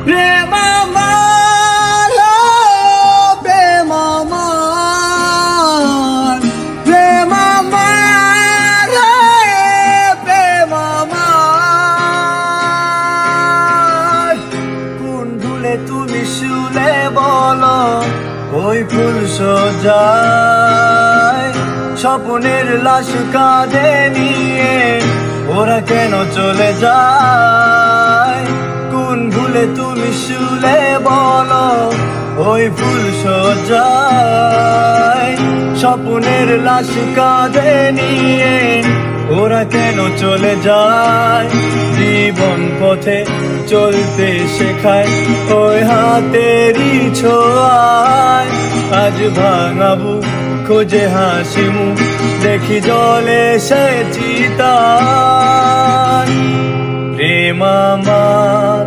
প্রেম আমার, প্রেম আমার, প্রেম আমার, প্রেম আমার। কোন ভুলে তুমি শুলে বলো ওই ফুল সজ্জায়, স্বপ্নের লাশ কাঁধে নিয়ে ওরা কেন চলে যায়? কোন ভুলে তুমি শুলে বলো ওই ফুল সজ্জায়, স্বপ্নের লাশ কাঁধে নিয়ে ওরা কেন চলে যায়? জীবন পথে চলতে শেখায় ওই হাতেরই ছোঁয়ায়, আজ ভাঙাবো খোঁজে হাসি মুখ, দেখি জলে সে চিতায়। প্রেম আমার,